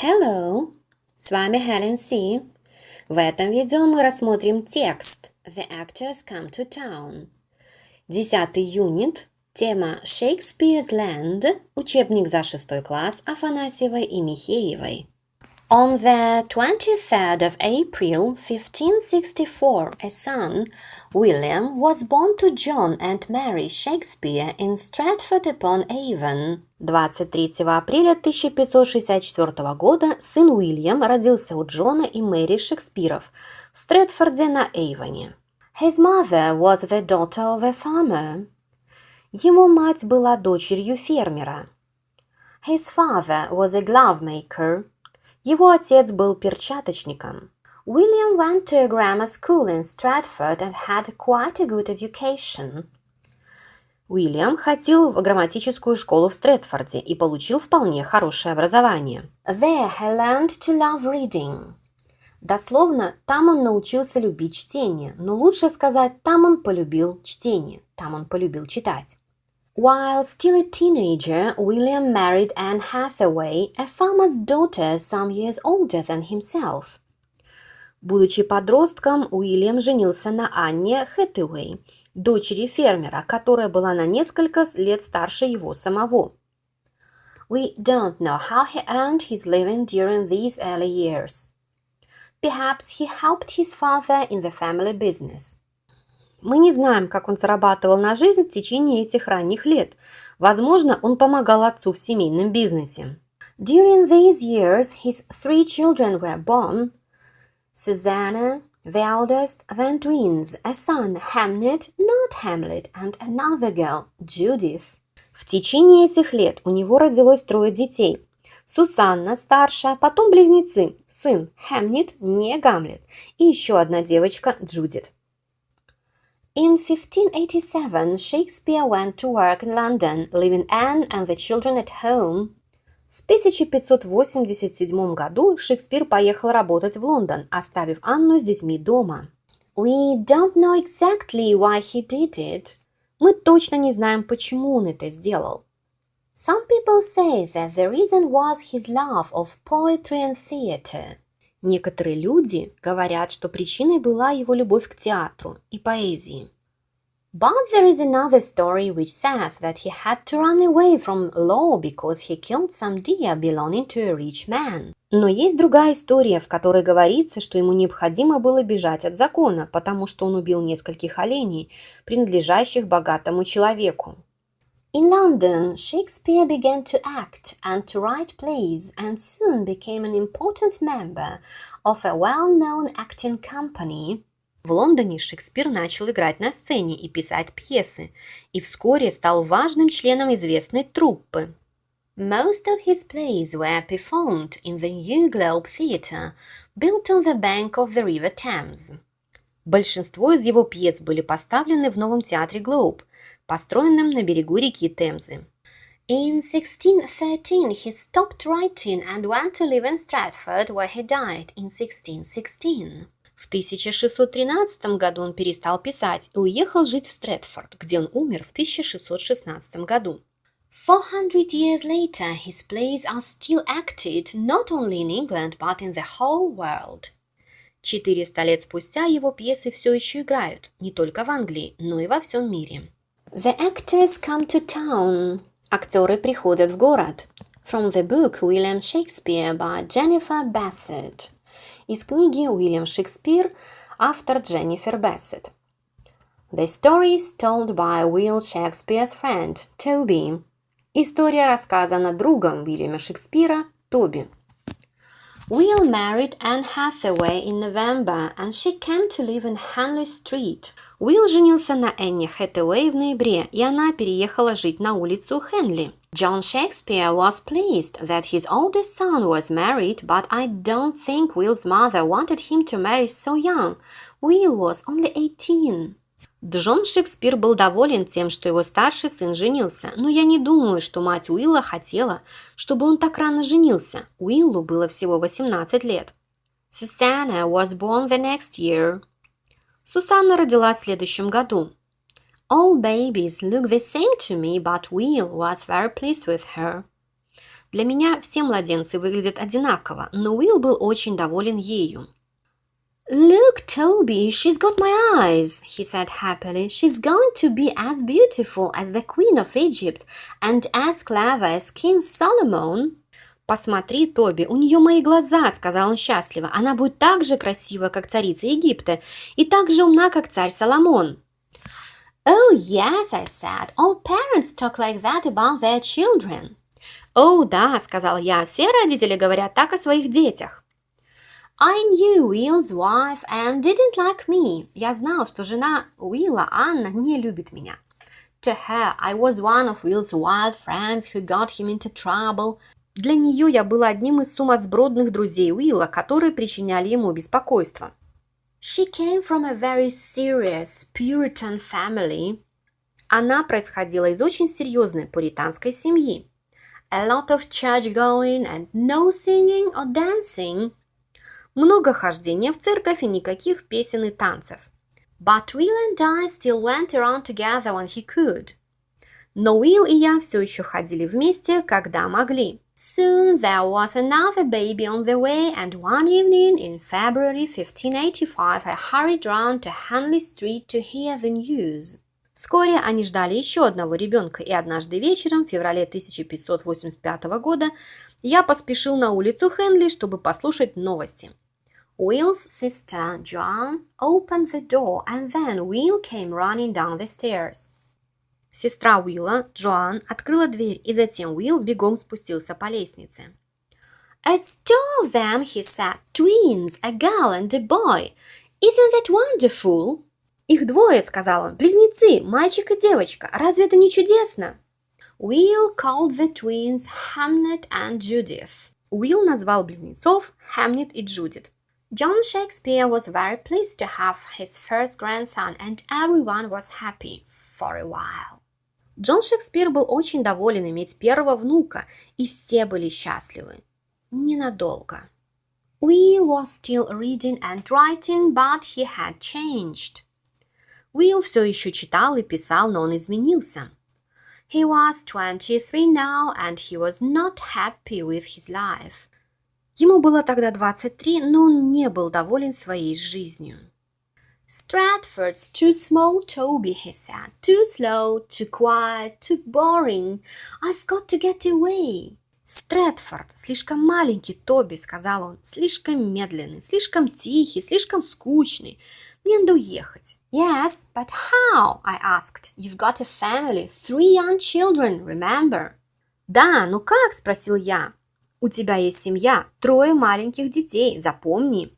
Hello! С вами Helen C. В этом видео мы рассмотрим текст The actors come to town. 10-й юнит. Тема Shakespeare's Land. Учебник за 6 класс Афанасьевой и Михеевой. On the 23rd of April, 1564, a son, William, was born to John and Mary Shakespeare in Stratford-upon-Avon. 23 апреля 1564 года сын Уильям родился у Джона и Мэри Шекспиров в Стрэтфорде на Эйвоне. His mother was the daughter of a farmer. Его мать была дочерью фермера. His father was a glove-maker. Его отец был перчаточником. William went to a grammar school in Stratford and had quite a good education. Уильям ходил в грамматическую школу в Стрэтфорде и получил вполне хорошее образование. There he learned to love reading. Дословно, там он научился любить чтение, но лучше сказать, там он полюбил чтение, там он полюбил читать. While still a teenager, William married Anne Hathaway, a farmer's daughter some years older than himself. Будучи подростком, Уильям женился на Анне Хэтэуэй, дочери фермера, которая была на несколько лет старше его самого. We don't know how he earned his living during these early years. Perhaps he helped his father in the family business. Мы не знаем, как он зарабатывал на жизнь в течение этих ранних лет. Возможно, он помогал отцу в семейном бизнесе. During these years, his 3 children were born. Susanna, the eldest, then twins, a son, Hamnet, not Hamlet, and another girl, Judith. В течение этих лет у него родилось 3 детей. Сусанна, старшая, потом близнецы, сын, Hamnet, не Гамлет, и еще одна девочка, Джудит. In 1587, Shakespeare went to work in London, leaving Anne and the children at home. В 1587 году Шекспир поехал работать в Лондон, оставив Анну с детьми дома. We don't know exactly why he did it. Мы точно не знаем, почему он это сделал. Some people say that the reason was his love of poetry and theatre. Некоторые люди говорят, что причиной была его любовь к театру и поэзии. But there is another story which says that he had to run away from law because he killed some deer belonging to a rich man. Но есть другая история, в которой говорится, что ему необходимо было бежать от закона, потому что он убил нескольких оленей, принадлежащих богатому человеку. In London, Shakespeare began to act and to write plays and soon became an important member of a well-known acting company. В Лондоне Шекспир начал играть на сцене и писать пьесы, и вскоре стал важным членом известной труппы. Most of his plays were performed in the New Globe Theatre, built on the bank of the River Thames. Большинство из его пьес были поставлены в новом театре Globe, построенном на берегу реки Темзы. In 1613 he stopped writing and went to live in Stratford, where he died in 1616. В 1613 году он перестал писать и уехал жить в Стрэтфорд, где он умер в 1616 году. 400 years later, his plays are still acted not only in England, but in the whole world. 400 лет спустя его пьесы все еще играют, не только в Англии, но и во всем мире. The actors come to town. Актеры приходят в город. From the book William Shakespeare by Jennifer Bassett. Из книги Уильям Шекспир, автор Дженнифер Бессет. The story is told by Will Shakespeare's friend, Toby. История рассказана другом Уильяма Шекспира, Тоби. Will married Anne Hathaway in November, and she came to live in Henley Street. Уилл женился на Энне Хэтэуэй в ноябре, и она переехала жить на улицу Хенли. John Shakespeare was pleased that his oldest son was married, but I don't think Will's mother wanted him to marry so young. Will was only 18. Джон Шекспир был доволен тем, что его старший сын женился, но я не думаю, что мать Уилла хотела, чтобы он так рано женился. Уиллу было всего 18 лет. Susanna was born the next year. Сусанна родилась в следующем году. All babies look the same to me, but Will was very pleased with her. Для меня все младенцы выглядят одинаково, но Уилл был очень доволен ею. Look, Toby, she's got my eyes, he said happily. She's going to be as beautiful as the Queen of Egypt and as clever as King Solomon. Посмотри, Тоби, у нее мои глаза, сказал он счастливо. Она будет так же красива, как царица Египта, и так же умна, как царь Соломон. Oh, yes, I said. All parents talk like that about their children. О, да, сказал я, все родители говорят так о своих детях. I knew Will's wife Anne didn't like me. Я знал, что жена Уилла, Анна, не любит меня. To her, I was one of Will's wild friends who got him into trouble. Для нее я был одним из сумасбродных друзей Уилла, которые причиняли ему беспокойство. She came from a very serious Puritan family. Она происходила из очень серьезной пуританской семьи. A lot of church-going and no singing or dancing. Много хождения в церковь и никаких песен и танцев. But Will and I still went around together when he could. Но Уилл и я все еще ходили вместе, когда могли. Soon there was another baby on the way, and one evening in February 1585 I hurried round to Henley Street to hear the news. Вскоре они ждали еще одного ребенка, и однажды вечером, в феврале 1585 года, я поспешил на улицу Хенли, чтобы послушать новости. Will's sister, Joan, opened the door, and then Will came running down the stairs. Сестра Уилла, Джоан, открыла дверь, и затем Уилл бегом спустился по лестнице. It's two of them, he said, twins, a girl and a boy. Isn't that wonderful? Их двое, сказал он, близнецы, мальчик и девочка. Разве это не чудесно? Will called the twins Hamnet and Judith. Уилл назвал близнецов Hamnet и Джудит. John Shakespeare was very pleased to have his first grandson, and everyone was happy for a while. Джон Шекспир был очень доволен иметь первого внука, и все были счастливы. Ненадолго. Will was still reading and writing, but he had changed. Will все еще читал и писал, но он изменился. He was 23 now, and he was not happy with his life. Ему было тогда 23, но он не был доволен своей жизнью. Stratford's too small, Toby, he said. Too slow, too quiet, too boring. I've got to get away. Стрэдфорд слишком маленький, Тоби, сказал он. Слишком медленный, слишком тихий, слишком скучный. Мне надо уехать. Yes, but how? I asked. You've got a family, 3 young children, remember? Да, ну как? Спросил я. У тебя есть семья, 3 маленьких детей, запомни.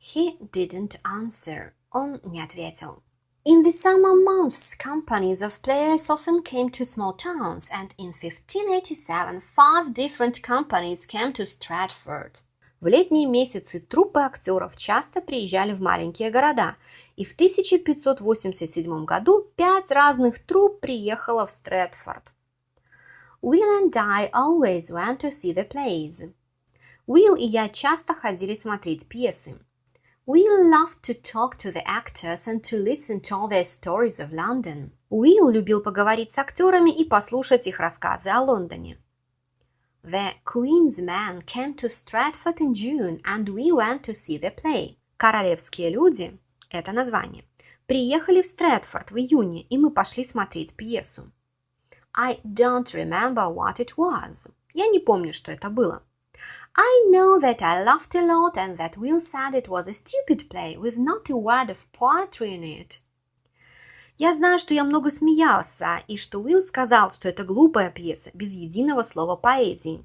He didn't answer. Он не ответил. In the summer months, companies of players often came to small towns, and in 1587 5 different companies came to Stratford. В летние месяцы труппы актеров часто приезжали в маленькие города, и в 1587 году 5 разных трупп приехало в Стрэдфорд. Will and I always went to see the plays. Will и я часто ходили смотреть пьесы. Will loved to talk to the actors and to listen to all their stories of London. Will любил поговорить с актерами и послушать их рассказы о Лондоне. The Queen's men came to Stratford in June, and we went to see the play. Королевские люди, это название, приехали в Стрэдфорд в июне, и мы пошли смотреть пьесу. I don't remember what it was. Я не помню, что это было. I know that I laughed a lot and that Will said it was a stupid play with not a word of poetry in it. Я знаю, что я много смеялся, и что Уилл сказал, что это глупая пьеса, без единого слова поэзии.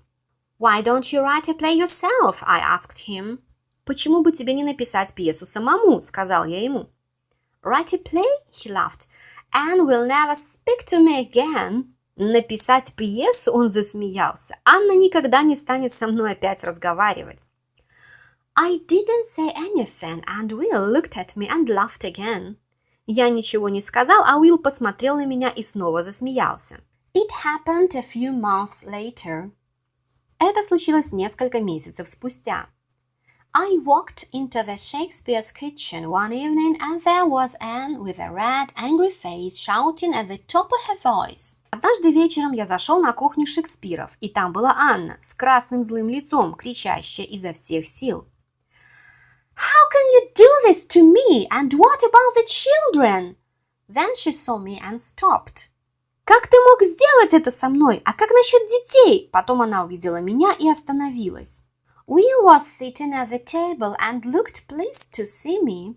Why don't you write a play yourself? I asked him. Почему бы тебе не написать пьесу самому? Сказал я ему. Write a play? He laughed. Anne will never speak to me again. Написать пьесу? Он засмеялся. Анна никогда не станет со мной опять разговаривать. I didn't say anything, and Will looked at me and laughed again. Я ничего не сказал, а Уилл посмотрел на меня и снова засмеялся. It happened a few months later. Это случилось несколько месяцев спустя. I walked into the Shakespeare's kitchen one evening and there was Anne with a red, angry face shouting at the top of her voice. Однажды вечером я зашел на кухню Шекспиров, и там была Анна с красным злым лицом, кричащая изо всех сил. How can you do this to me? And what about the children? Then she saw me and stopped. Как ты мог сделать это со мной? А как насчет детей? Потом она увидела меня и остановилась. Will was sitting at the table and looked pleased to see me.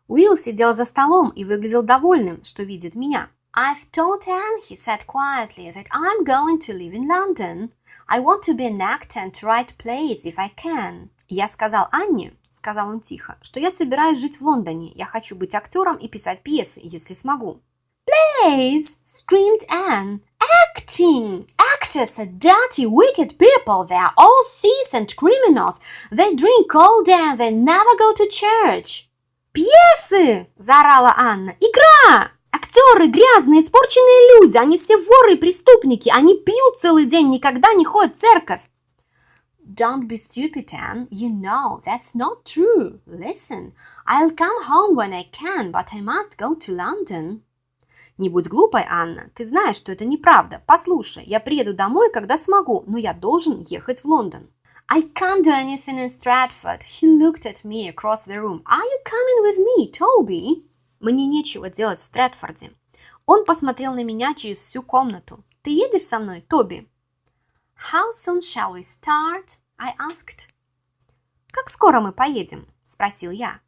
Will сидел за столом и выглядел довольным, что видит меня. I've told Anne, he said quietly, that I'm going to live in London. I want to be an actor and to write plays if I can. Я сказал Анне, сказал он тихо, что я собираюсь жить в Лондоне. Я хочу быть актером и писать пьесы, если смогу. Plays, screamed Anne. Acting! Actors are dirty, wicked people. They are all thieves and criminals. They drink all day and they never go to church. Пьесы! Заорала Анна. Игра! Актеры грязные, испорченные люди. Они все воры и преступники. Они пьют целый день, никогда не ходят в церковь. Don't be stupid, Anne. You know that's not true. Listen, I'll come home when I can, but I must go to London. Не будь глупой, Анна. Ты знаешь, что это неправда. Послушай, я приеду домой, когда смогу, но я должен ехать в Лондон. I can't do anything in Stratford. He looked at me across the room. Are you coming with me, Toby? Мне нечего делать в Стрэтфорде. Он посмотрел на меня через всю комнату. Ты едешь со мной, Тоби? How soon shall we start? I asked. Как скоро мы поедем? Спросил я.